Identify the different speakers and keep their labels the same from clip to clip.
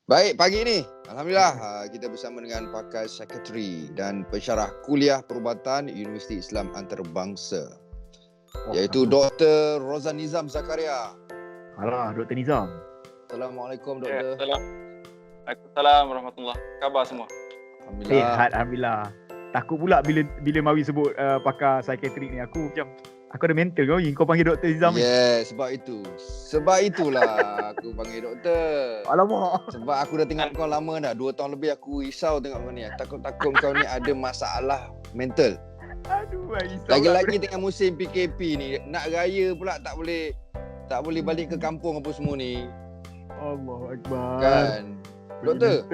Speaker 1: Baik, pagi ini Alhamdulillah kita bersama dengan pakar sekretari dan pensyarah kuliah perubatan Universiti Islam Antarabangsa, iaitu Dr. Rozan Nizam Zakaria.
Speaker 2: Alah, Dr. Nizam.
Speaker 1: Assalamualaikum, Doktor.
Speaker 3: Waalaikumsalam warahmatullahi. Khabar semua?
Speaker 1: Alhamdulillah.
Speaker 2: Sihat, Alhamdulillah. Takut pula bila Mawi sebut pakar psikiatrik ni. Aku ada mental kau panggil Dr. Nizam ni.
Speaker 1: Sebab itulah aku panggil doktor.
Speaker 2: Alamak.
Speaker 1: Sebab aku dah tengok kau lama dah. 2 tahun lebih aku risau tengok kau ni. Takut kau ni ada masalah mental.
Speaker 2: Aduh, risau.
Speaker 1: Lagi-lagi tengah musim PKP ni. Nak raya pula tak boleh balik ke kampung apa semua ni.
Speaker 2: Allahu Akbar.
Speaker 1: Kan? Doktor.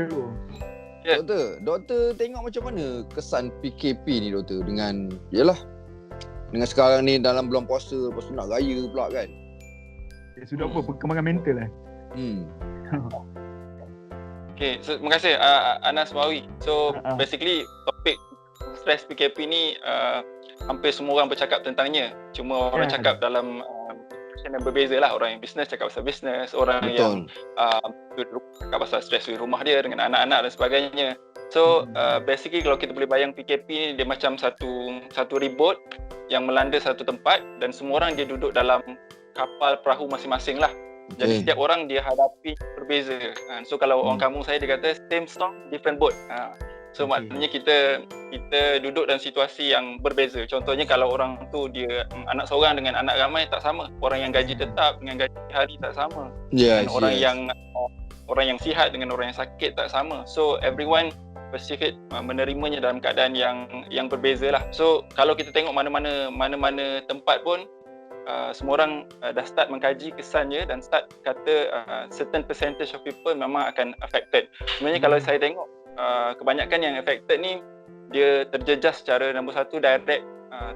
Speaker 3: Ya.
Speaker 1: Doktor tengok macam mana kesan PKP ni, doktor, dengan sekarang ni dalam bulan puasa, lepas tu nak raya pula kan.
Speaker 2: Sudah apa perkembangan mental lah.
Speaker 3: Okay, so terima kasih Anas Mawi. So basically topik stres PKP ni hampir semua orang bercakap tentangnya. Cuma orang cakap dalam yang berbeza lah. Orang yang bisnes cakap pasal bisnes, orang yang cakap pasal stres di rumah dia dengan anak-anak dan sebagainya. So basically kalau kita boleh bayang PKP ni, dia macam satu ribut yang melanda satu tempat dan semua orang dia duduk dalam kapal perahu masing-masing lah. Jadi setiap orang dia hadapi berbeza. So kalau orang kampung saya dia kata same storm different boat. So maknanya kita duduk dalam situasi yang berbeza. Contohnya kalau orang tu dia anak seorang dengan anak ramai tak sama. Orang yang gaji tetap dengan gaji hari tak sama. Orang yang sihat dengan orang yang sakit tak sama. So everyone Pacific menerimanya dalam keadaan yang berbeza lah. So kalau kita tengok mana-mana tempat pun semua orang dah start mengkaji kesannya dan start kata certain percentage of people memang akan affected. Sebenarnya kalau saya tengok kebanyakan yang affected ni dia terjejas secara nombor satu direct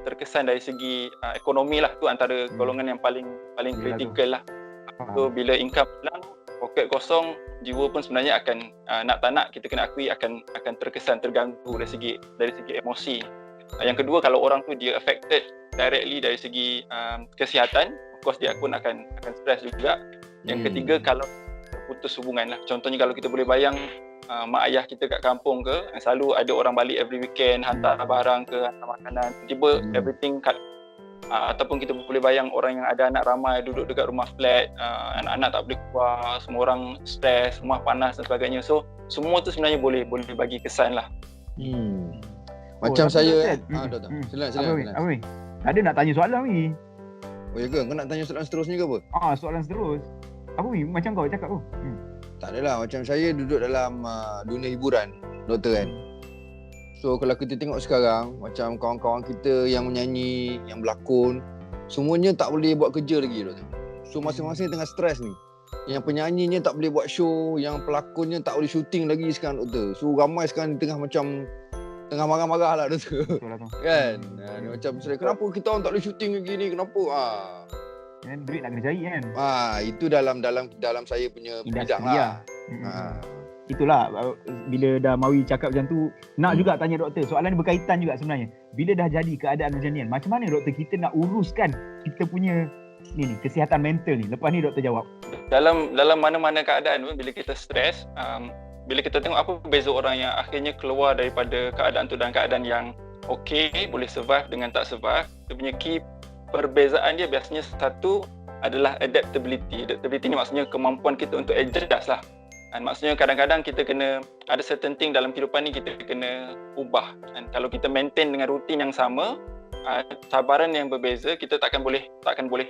Speaker 3: terkesan dari segi ekonomi lah. Tu antara golongan yang paling kritikal lah. So bila income hilang, poket kosong, jiwa pun sebenarnya akan nak tak nak kita kena akui akan terkesan terganggu dari segi emosi. Yang kedua, kalau orang tu dia affected directly dari segi kesihatan, of course dia pun akan stres juga. Yang ketiga, kalau putus hubungan lah. Contohnya kalau kita boleh bayang mak ayah kita kat kampung ke, selalu ada orang balik every weekend, hantar barang ke, hantar makanan, tiba everything cut. Ataupun kita boleh bayang orang yang ada anak ramai duduk dekat rumah flat, anak-anak tak boleh keluar, semua orang stres, rumah panas dan sebagainya. So semua tu sebenarnya boleh bagi kesan lah.
Speaker 1: Macam saya doktor. Silakan.
Speaker 2: Apa ni? Ada nak tanya soalan ni.
Speaker 1: Oh ya ke? Kau nak tanya soalan seterusnya ke apa?
Speaker 2: Soalan seterus. Apa ni? Macam kau cakap tu.
Speaker 1: Tak adalah, macam saya duduk dalam dunia hiburan, doktor kan. So kalau kita tengok sekarang, macam kawan-kawan kita yang menyanyi, yang berlakon, semuanya tak boleh buat kerja lagi, doktor. So masing-masing tengah stres ni. Yang penyanyinya tak boleh buat show, yang pelakonnya tak boleh syuting lagi sekarang, doktor. So ramai sekarang tengah marah-marah lah, doktor. Kan? Macam kenapa kita orang tak boleh syuting lagi ni? Kenapa?
Speaker 2: Kan duit nak kena cari kan.
Speaker 1: Itu dalam saya punya bidang lah.
Speaker 2: Itulah bila dah Mawi cakap macam tu, nak juga tanya doktor. Soalan ni berkaitan juga sebenarnya. Bila dah jadi keadaan macam ni, macam mana doktor kita nak uruskan kita punya ni kesihatan mental ni? Lepas ni doktor jawab.
Speaker 3: Dalam mana-mana keadaan pun bila kita stres, bila kita tengok apa beza orang yang akhirnya keluar daripada keadaan tu dan keadaan yang okey, boleh survive dengan tak survive, dia punya key perbezaan dia biasanya satu adalah adaptability. Adaptability ni maksudnya kemampuan kita untuk adjust lah. Maksudnya kadang-kadang kita kena ada certain thing dalam kehidupan ni kita kena ubah. Kalau kita maintain dengan rutin yang sama, cabaran yang berbeza, kita takkan boleh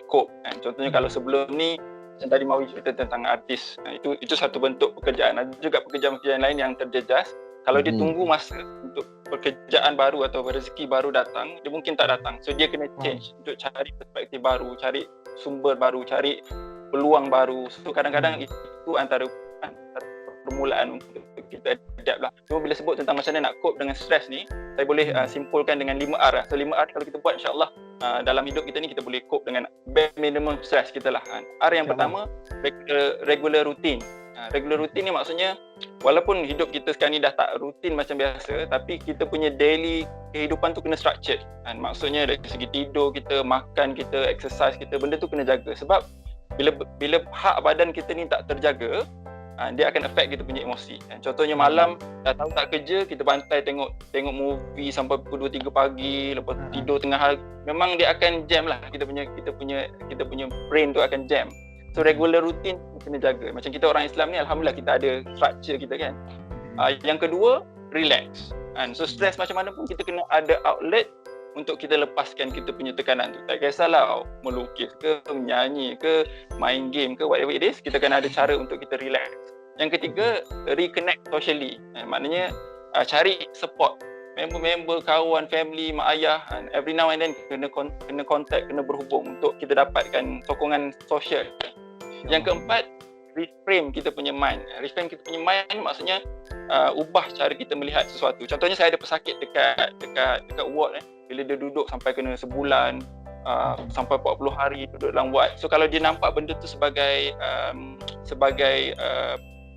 Speaker 3: cope. Contohnya kalau sebelum ni macam tadi Mawi cerita tentang artis, itu satu bentuk pekerjaan. Ada juga pekerjaan-pekerjaan lain yang terjejas. Kalau dia tunggu masa untuk pekerjaan baru atau rezeki baru datang, dia mungkin tak datang. So dia kena change untuk cari perspektif baru, cari sumber baru, cari peluang baru. So kadang-kadang itu antara permulaan untuk kita adapt lah. Cuma bila sebut tentang macam mana nak cope dengan stres ni, saya boleh simpulkan dengan 5R lah. So 5R kalau kita buat, insyaAllah dalam hidup kita ni kita boleh cope dengan bare minimum stress kita lah. R yang pertama, regular routine. Regular routine ni maksudnya walaupun hidup kita sekarang ni dah tak rutin macam biasa, tapi kita punya daily kehidupan tu kena structured. Maksudnya dari segi tidur kita, makan kita, exercise kita, benda tu kena jaga. Sebab bila hak badan kita ni tak terjaga, dia akan affect kita punya emosi. Contohnya malam dah tahu tak kerja, kita bantai tengok movie sampai pukul 2-3 pagi, lepas tidur tengah hari, memang dia akan jam lah, kita punya brain tu akan jam. So regular routine kena jaga. Macam kita orang Islam ni, alhamdulillah kita ada structure kita kan. Yang kedua, relax. So stress macam mana pun kita kena ada outlet untuk kita lepaskan kita punya tekanan tu. Tak kisahlah melukis ke, menyanyi ke, main game ke, whatever it is, kita kena ada cara untuk kita relax. Yang ketiga, reconnect socially. Maknanya cari support. Member-member, kawan, family, mak ayah, every now and then kena contact, kena berhubung untuk kita dapatkan sokongan sosial. Yang keempat, reframe kita punya mind. Reframe kita punya mind maksudnya ubah cara kita melihat sesuatu. Contohnya saya ada pesakit dekat ward bila dia duduk sampai kena sebulan, sampai 40 hari duduk dalam ward. So kalau dia nampak benda tu sebagai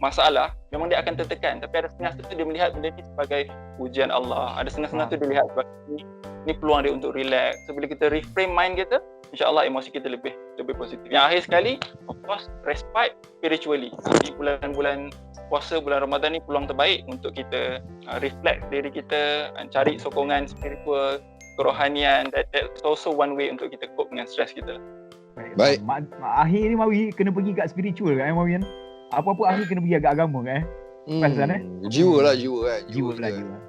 Speaker 3: masalah, memang dia akan tertekan. Tapi ada setengah tu dia melihat benda ni sebagai ujian Allah. Ada setengah tu dia lihat sebagai ni peluang dia untuk relax. So bila kita reframe mind kita, insya-Allah emosi kita lebih positif. Yang akhir sekali, of course, respite spiritually. Di bulan-bulan puasa, bulan Ramadan ni peluang terbaik untuk kita reflect diri kita, cari sokongan spiritual, kerohanian. That's also one way untuk kita cope dengan stres kita.
Speaker 1: Baik.
Speaker 2: Akhir ni Mawi kena pergi kat spiritual kan Mawi kan? Apa-apa akhir kena pergi agak agama kan?
Speaker 1: Jiwa lah.
Speaker 2: Jiwa.